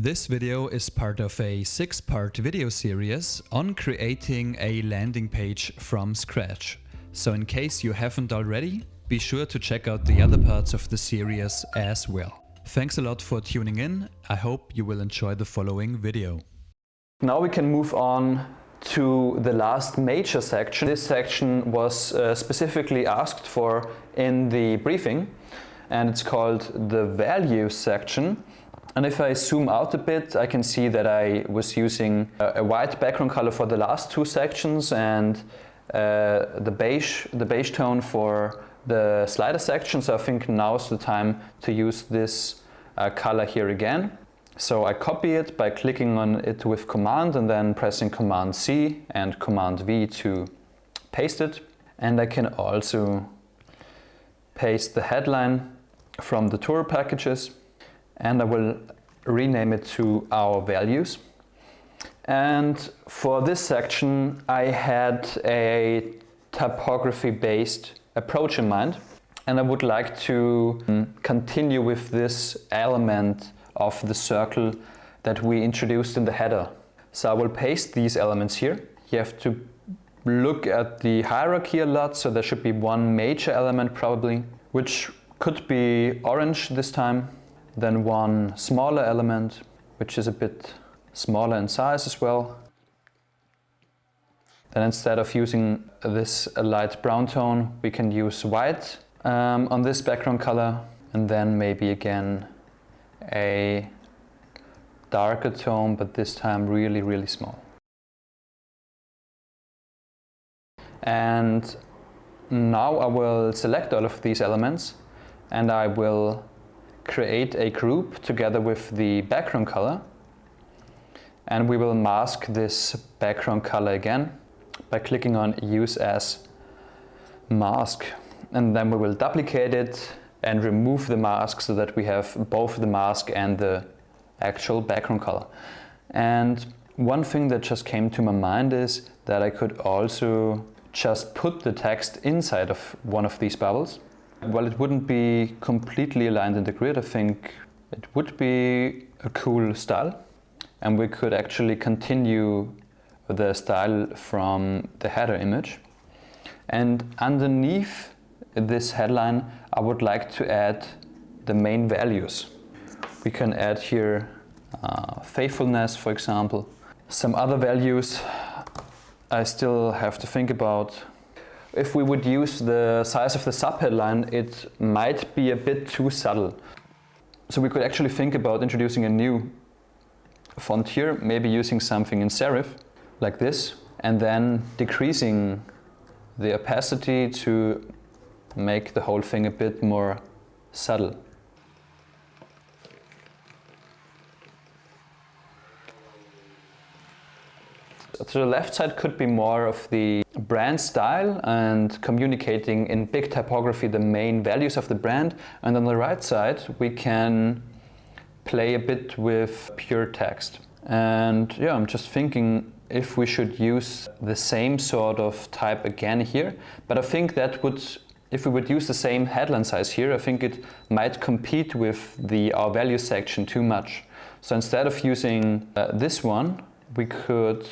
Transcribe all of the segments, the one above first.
This video is part of a 6-part video series on creating a landing page from scratch. So in case you haven't already, be sure to check out the other parts of the series as well. Thanks a lot for tuning in. I hope you will enjoy the following video. Now we can move on to the last major section. This section was specifically asked for in the briefing, and it's called the values section. And if I zoom out a bit, I can see that I was using a white background color for the last two sections and the beige tone for the slider section. So I think now's the time to use this color here again. So I copy it by clicking on it with Command and then pressing Command C and Command V to paste it. And I can also paste the headline from the tour packages. And I will rename it to our values. And for this section, I had a typography-based approach in mind. And I would like to continue with this element of the circle that we introduced in the header. So I will paste these elements here. You have to look at the hierarchy a lot, so there should be one major element probably, which could be orange this time. Then one smaller element, which is a bit smaller in size as well. Then instead of using this light brown tone, we can use white on this background color, and then maybe again a darker tone, but this time really, really small. And now I will select all of these elements and I will create a group together with the background color, and we will mask this background color again by clicking on Use as Mask, and then we will duplicate it and remove the mask so that we have both the mask and the actual background color. And one thing that just came to my mind is that I could also just put the text inside of one of these bubbles. While it wouldn't be completely aligned in the grid, I think it would be a cool style. And we could actually continue the style from the header image. And underneath this headline, I would like to add the main values. We can add here faithfulness, for example. Some other values I still have to think about. If we would use the size of the subheadline, it might be a bit too subtle. So we could actually think about introducing a new font here, maybe using something in serif, like this, and then decreasing the opacity to make the whole thing a bit more subtle. So the left side could be more of the brand style and communicating in big typography the main values of the brand. And on the right side, we can play a bit with pure text. And yeah, I'm just thinking if we should use the same sort of type again here. But I think that would, if we would use the same headline size here, I think it might compete with the Our Values section too much. So instead of using this one, we could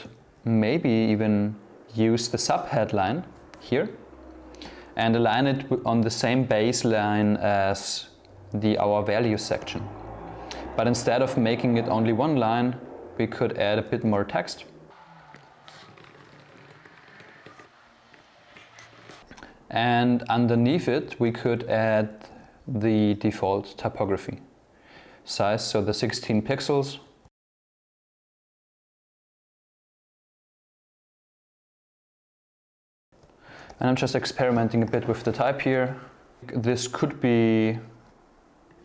maybe even use the subheadline here and align it on the same baseline as the Our Values section. But instead of making it only one line, we could add a bit more text. And underneath it, we could add the default typography size, so the 16 pixels. And I'm just experimenting a bit with the type here. This could be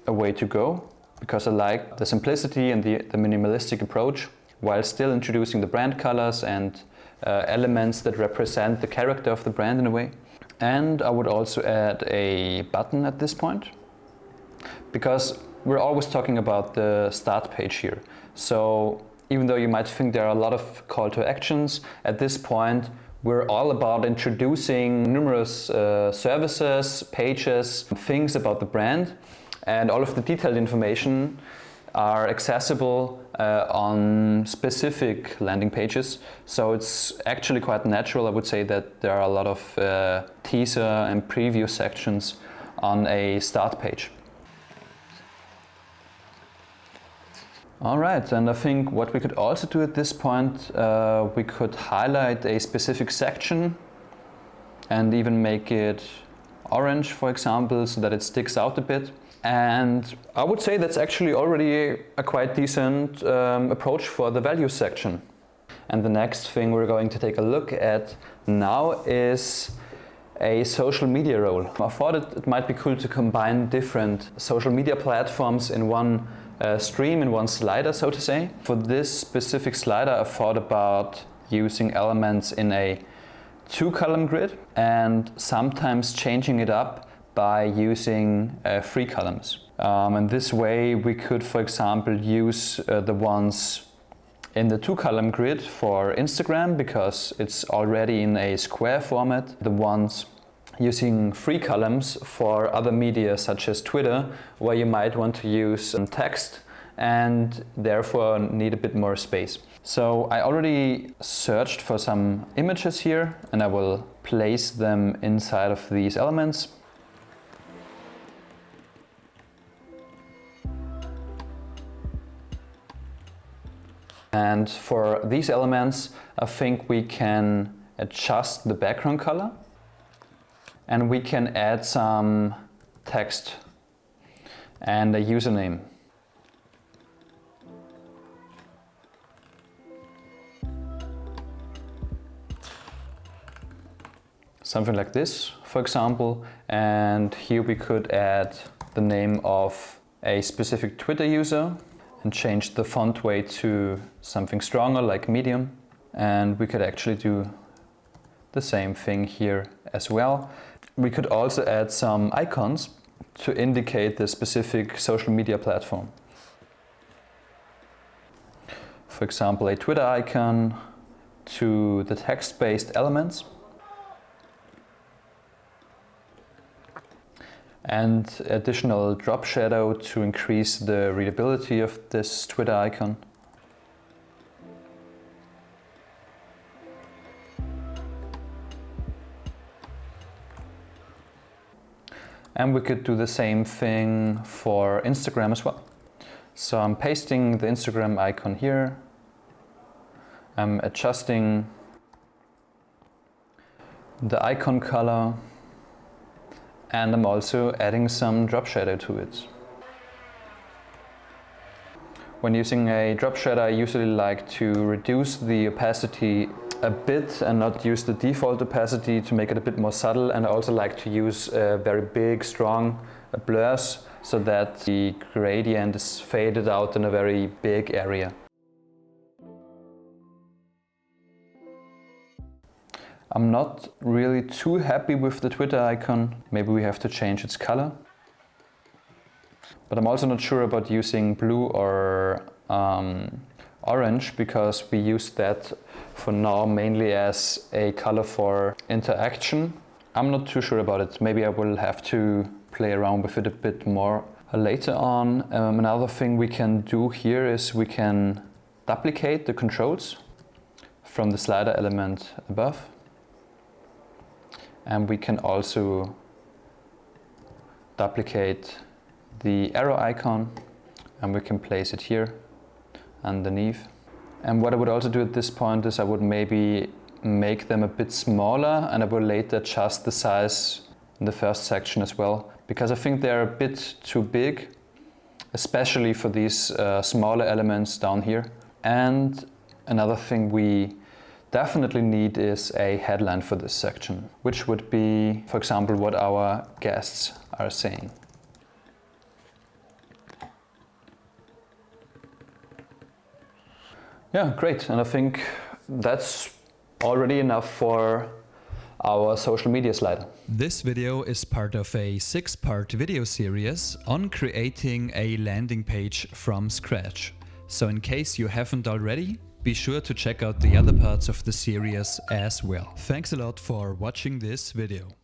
a way to go, because I like the simplicity and the minimalistic approach, while still introducing the brand colors and elements that represent the character of the brand in a way. And I would also add a button at this point, because we're always talking about the start page here. So even though you might think there are a lot of call to actions, at this point we're all about introducing numerous services, pages, things about the brand, and all of the detailed information are accessible on specific landing pages. So it's actually quite natural, I would say, that there are a lot of teaser and preview sections on a start page. Alright, and I think what we could also do at this point, we could highlight a specific section and even make it orange, for example, so that it sticks out a bit. And I would say that's actually already a quite decent approach for the values section. And the next thing we're going to take a look at now is a social media role. I thought it might be cool to combine different social media platforms in one stream, in one slider, so to say. For this specific slider, I thought about using elements in a 2-column grid and sometimes changing it up by using 3 columns. And this way we could, for example, use the ones in the 2-column grid for Instagram because it's already in a square format. The ones using 3 columns for other media such as Twitter, where you might want to use some text and therefore need a bit more space. So I already searched for some images here and I will place them inside of these elements. And for these elements, I think we can adjust the background color and we can add some text and a username. Something like this, for example, and here we could add the name of a specific Twitter user and change the font weight to something stronger like medium. And we could actually do the same thing here as well. We could also add some icons to indicate the specific social media platform. For example, a Twitter icon to the text-based elements. And additional drop shadow to increase the readability of this Twitter icon. And we could do the same thing for Instagram as well. So I'm pasting the Instagram icon here. I'm adjusting the icon color. And I'm also adding some drop shadow to it. When using a drop shadow, I usually like to reduce the opacity a bit and not use the default opacity to make it a bit more subtle. And I also like to use very big, strong blurs so that the gradient is faded out in a very big area. I'm not really too happy with the Twitter icon. Maybe we have to change its color. But I'm also not sure about using blue or orange because we use that for now mainly as a color for interaction. I'm not too sure about it. Maybe I will have to play around with it a bit more later on. Another thing we can do here is we can duplicate the controls from the slider element above. And we can also duplicate the arrow icon and we can place it here underneath. And what I would also do at this point is I would maybe make them a bit smaller and I will later adjust the size in the first section as well, because I think they're a bit too big, especially for these smaller elements down here. And another thing we definitely need is a headline for this section, which would be, for example, what our guests are saying. Yeah, great. And I think that's already enough for our social media slider. This video is part of a 6-part video series on creating a landing page from scratch. So in case you haven't already, be sure to check out the other parts of the series as well. Thanks a lot for watching this video.